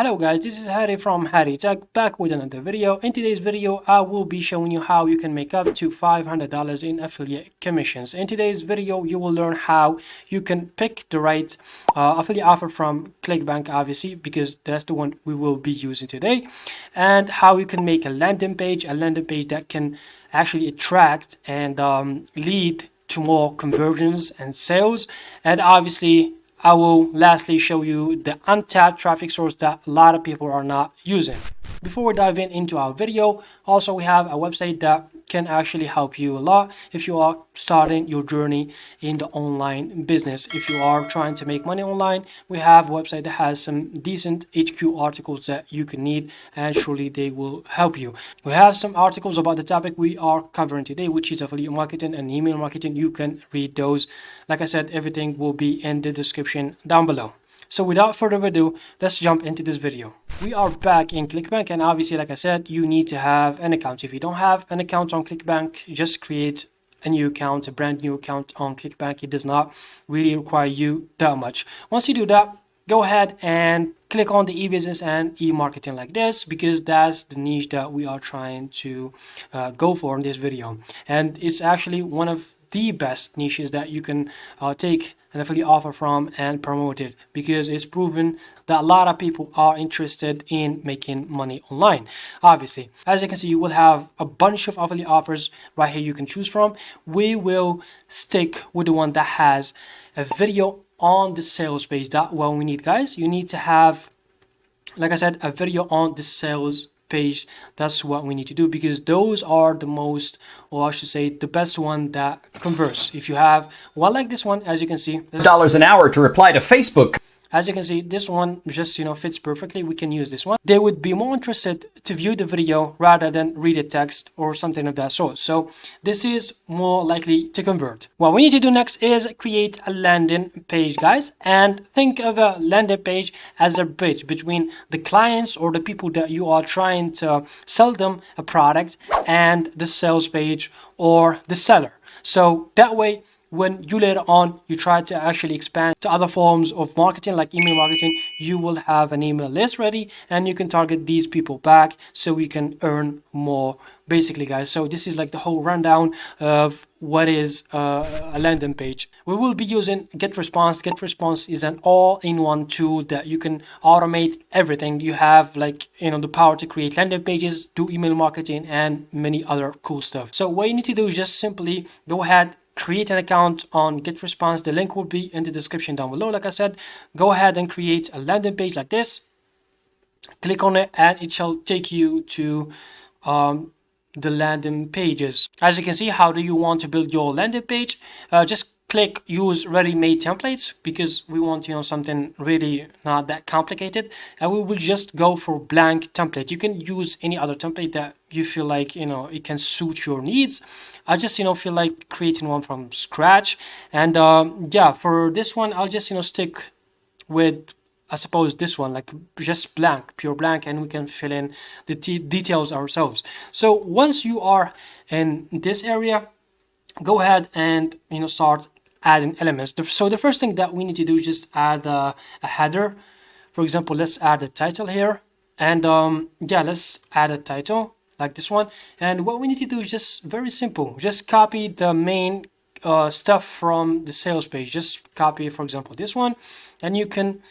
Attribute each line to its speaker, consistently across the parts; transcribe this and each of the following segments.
Speaker 1: Hello guys, this is Hadi from HadiTech, back with another video. In today's video, I will be showing you how you can make up to $500 in affiliate commissions. In today's video, you will learn how you can pick the right affiliate offer from Clickbank, obviously, because that's the one we will be using today, and how you can make a landing page that can actually attract and lead to more conversions and sales. And obviously, I will lastly show you the untapped traffic source that a lot of people are not using. Before we dive into our video, also we have a website that can actually help you a lot if you are starting your journey in the online business. If you are trying to make money online, we have a website that has some decent HQ articles that you can need, and surely they will help you. We have some articles about the topic we are covering today, which is affiliate marketing and email marketing. You can read those. Like I said, everything will be in the description down below. So without further ado, let's jump into this video. We are back in Clickbank, and obviously, like I said, you need to have an account. If you don't have an account on Clickbank, just create a new account, a brand new account on Clickbank. It does not really require you that much. Once you do that, go ahead and click on the e-business and e-marketing like this, because that's the niche that we are trying to go for in this video. And it's actually one of the best niches that you can take an affiliate offer from and promote it, because it's proven that a lot of people are interested in making money online. Obviously, as you can see, you will have a bunch of affiliate offers right here you can choose from. We will stick with the one that has a video on the sales page. That what we need, guys. You need to have, like I said, a video on the sales page. That's what we need to do, because those are the most, or I should say, the best one that converts. If you have one like this one, as you can see,
Speaker 2: $1 an hour to reply to Facebook.
Speaker 1: As you can see, this one just, fits perfectly. We can use this one. They would be more interested to view the video rather than read a text or something of that sort. So this is more likely to convert. What we need to do next is create a landing page, guys. And think of a landing page as a bridge between the clients or the people that you are trying to sell them a product and the sales page or the seller. So that way, when you later on you try to actually expand to other forms of marketing like email marketing, you will have an email list ready and you can target these people back so you can earn more, basically, guys. So this is like the whole rundown of what is a landing page. We will be using GetResponse. GetResponse is an all-in-one tool that you can automate everything. You have the power to create landing pages, do email marketing, and many other cool stuff. So what you need to do is just simply go ahead, create an account on GetResponse. The link will be in the description down below. Like I said, go ahead and create a landing page like this. Click on it and it shall take you to the landing pages. As you can see, how do you want to build your landing page? Just click use ready-made templates, because we want something really not that complicated, and we will just go for blank template. You can use any other template that you feel like it can suit your needs. I just feel like creating one from scratch, and yeah, for this one I'll just stick with, I suppose, this one, like just blank, pure blank, and we can fill in the details ourselves. So once you are in this area, go ahead and start adding elements. So the first thing that we need to do is just add a header. For example, let's add a title here, and yeah, let's add a title like this one. And what we need to do is just very simple, just copy the main stuff from the sales page. Just copy, for example, this one, and you can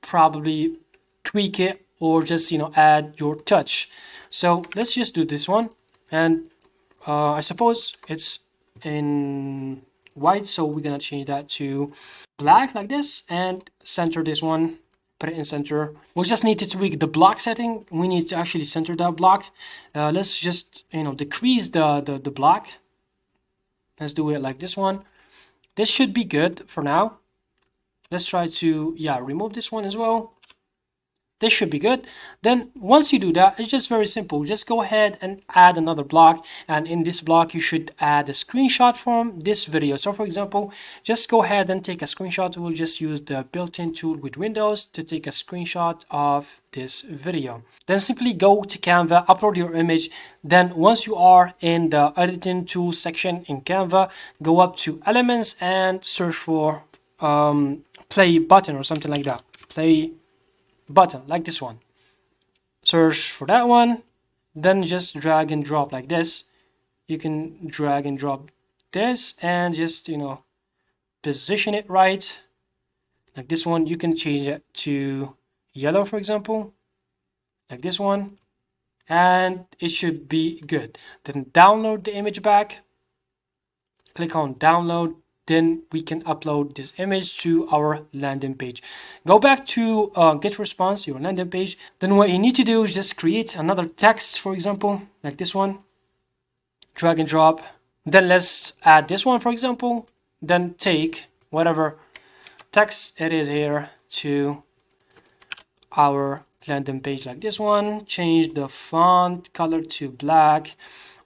Speaker 1: probably tweak it or just add your touch. So let's just do this one, and I suppose it's in white, so we're gonna change that to black like this, and center this one, put it in center. We just need to tweak the block setting. We need to actually center that block. Let's just decrease the block. Let's do it like this one. This should be good for now. Let's try to remove this one as well. This should be good. Then once you do that, it's just very simple. Just go ahead and add another block, and in this block you should add a screenshot from this video. So for example, just go ahead and take a screenshot. We'll just use the built-in tool with Windows to take a screenshot of this video. Then simply go to Canva, upload your image. Then once you are in the editing tools section in Canva, go up to elements and search for play button or something like that. Play button like this one. Search for that one, then just drag and drop like this. You can drag and drop this and just, position it right. Like this one, you can change it to yellow, for example, like this one, and it should be good. Then download the image back. Click on download. Then we can upload this image to our landing page. Go back to get response to your landing page. Then what you need to do is just create another text, for example, like this one. Drag and drop. Then let's add this one, for example. Then take whatever text it is here to our landing page like this one. Change the font color to black.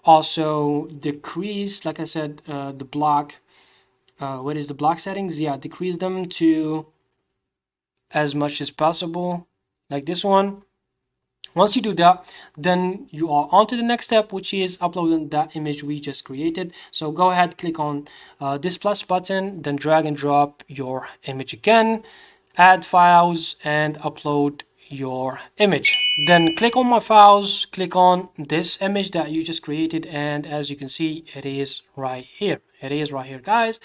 Speaker 1: Also decrease, like I said, the block. What is the block settings? Yeah, decrease them to as much as possible, like this one. Once you do that, then you are on to the next step, which is uploading that image we just created. So go ahead, click on this plus button, then drag and drop your image again, add files, and upload your image. Then click on my files, click on this image that you just created, and as you can see, it is right here. It is right here, guys.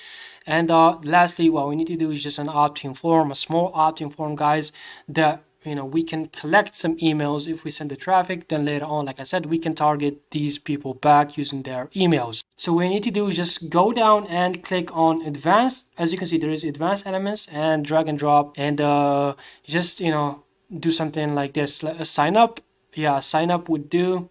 Speaker 1: And lastly, what we need to do is just an opt-in form, a small opt-in form, guys, that we can collect some emails if we send the traffic. Then later on, like I said, we can target these people back using their emails. So what we need to do is just go down and click on advanced. As you can see, there is advanced elements, and drag and drop, and just do something like this. Sign up. Yeah, sign up would do.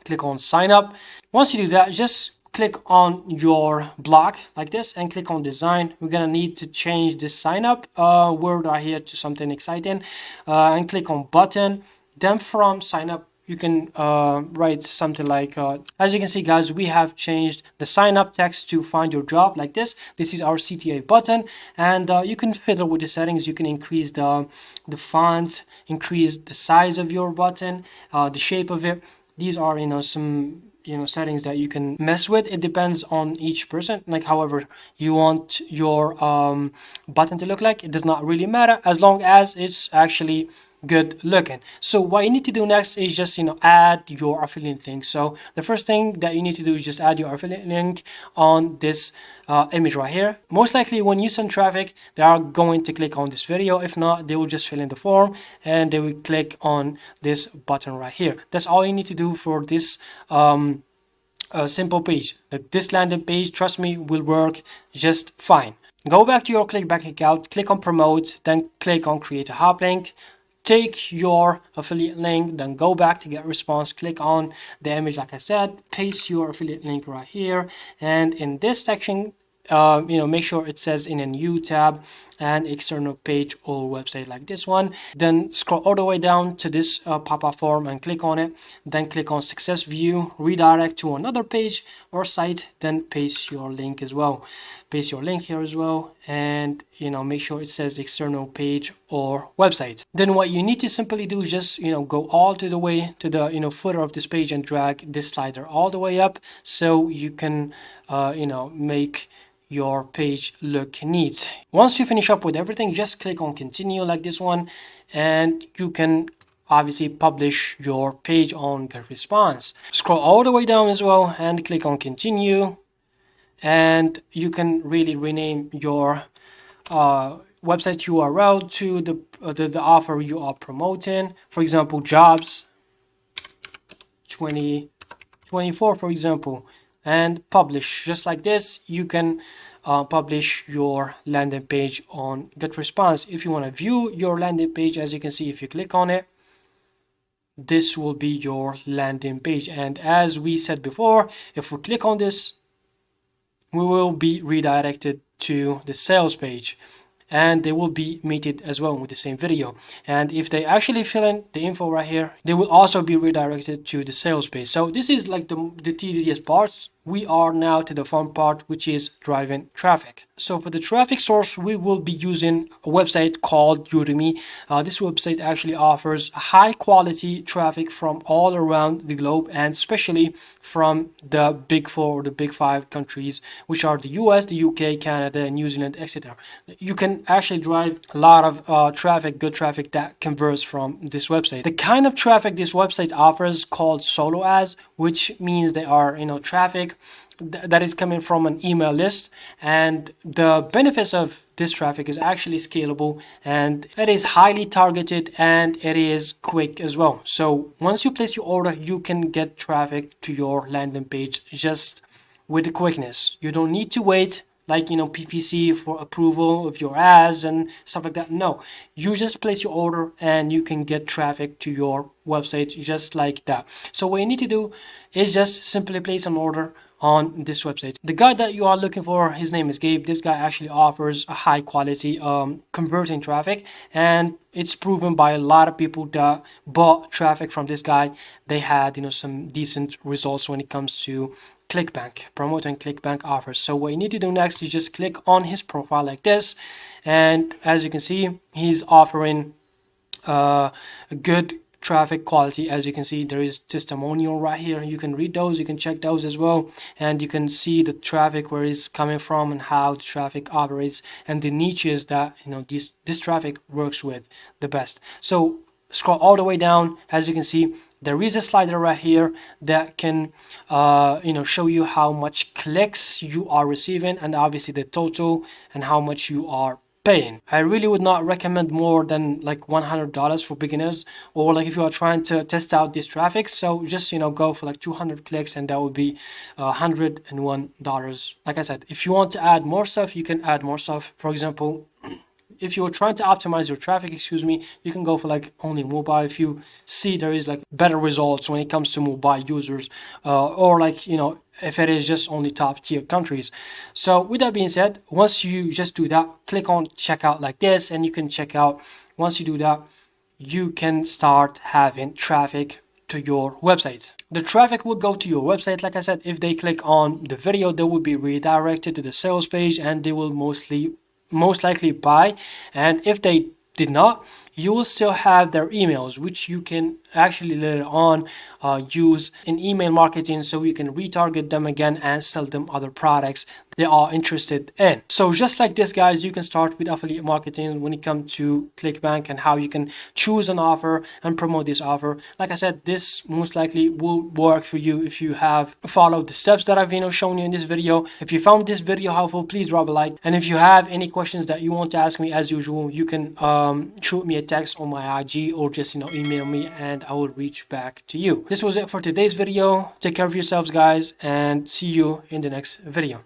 Speaker 1: Click on sign up. Once you do that, just click on your block like this and click on design. We're gonna need to change this sign up word right here to something exciting, and click on button. Then from sign up, you can write something like, as you can see, guys, we have changed the sign up text to find your job like this. This is our CTA button, and you can fiddle with the settings. You can increase the font, increase the size of your button, the shape of it. These are some settings that you can mess with. It depends on each person, like however you want your button to look like. It does not really matter as long as it's actually good looking. So what you need to do next is just add your affiliate link. So the first thing that you need to do is just add your affiliate link on this image right here. Most likely when you send traffic, they are going to click on this video. If not, they will just fill in the form and they will click on this button right here. That's all you need to do for this simple page. This landing page, trust me, will work just fine. Go back to your Clickbank account, click on promote, then click on create a hop link. Take your affiliate link, then go back to get response, click on the image like I said, paste your affiliate link right here, and in this section make sure it says in a new tab and external page or website like this one. Then scroll all the way down to this pop-up form and click on it, then click on success view, redirect to another page or site, then paste your link as well. Paste your link here as well, and make sure it says external page or website. Then what you need to simply do is just go all to the way to the footer of this page and drag this slider all the way up so you can make your page look neat. Once you finish up with everything, just click on continue like this one, and you can obviously publish your page on GetResponse. Scroll all the way down as well and click on continue, and you can really rename your website URL to the offer you are promoting. For example, jobs 2024, for example, and publish. Just like this, you can publish your landing page on GetResponse. If you want to view your landing page, as you can see, if you click on it, this will be your landing page. And as we said before, if we click on this, we will be redirected to the sales page, and they will be mated as well with the same video. And if they actually fill in the info right here, they will also be redirected to the sales page. So this is like the tedious parts. We are now to the fun part, which is driving traffic. So for the traffic source, we will be using a website called Udemy. This website actually offers high quality traffic from all around the globe, and especially from the big four or the big five countries, which are the US, the UK, Canada, New Zealand, etc. You can actually drive a lot of traffic, good traffic that converts from this website. The kind of traffic this website offers called solo ads, which means they are, traffic that is coming from an email list, and the benefits of this traffic is actually scalable, and it is highly targeted, and it is quick as well. So once you place your order, you can get traffic to your landing page just with the quickness. You don't need to wait like PPC for approval of your ads and stuff like that. No, you just place your order and you can get traffic to your website just like that. So what you need to do is just simply place an order on this website. The guy that you are looking for, his name is Gabe. This guy actually offers a high quality converting traffic, and it's proven by a lot of people that bought traffic from this guy. They had some decent results when it comes to Clickbank, promoting Clickbank offers. So what you need to do next is just click on his profile like this, and as you can see, he's offering a good traffic quality. As you can see, there is testimonial right here. You can read those, you can check those as well, and you can see the traffic, where it's coming from and how the traffic operates, and the niches that this traffic works with the best. So scroll all the way down. As you can see, there is a slider right here that can show you how much clicks you are receiving, and obviously the total and how much you are paying. I really would not recommend more than like $100 for beginners, or like if you are trying to test out this traffic. So just go for like 200 clicks, and that would be $101. Like I said, if you want to add more stuff, you can add more stuff. For example, if you're trying to optimize your traffic, you can go for like only mobile. If you see there is like better results when it comes to mobile users, or like if it is just only top tier countries. So with that being said, once you just do that, click on checkout like this, and you can check out. Once you do that, you can start having traffic to your website. The traffic will go to your website. Like I said, if they click on the video, they will be redirected to the sales page, and they will most likely buy. And if they did not, you will still have their emails, which you can actually later on use in email marketing, so you can retarget them again and sell them other products they are interested in. So just like this, guys, you can start with affiliate marketing when it comes to Clickbank, and how you can choose an offer and promote this offer. Like I said, this most likely will work for you if you have followed the steps that I've shown you in this video. If you found this video helpful, please drop a like, and if you have any questions that you want to ask me, as usual, you can shoot me a text on my IG, or just email me, and I will reach back to you. This was it for today's video. Take care of yourselves, guys, and see you in the next video.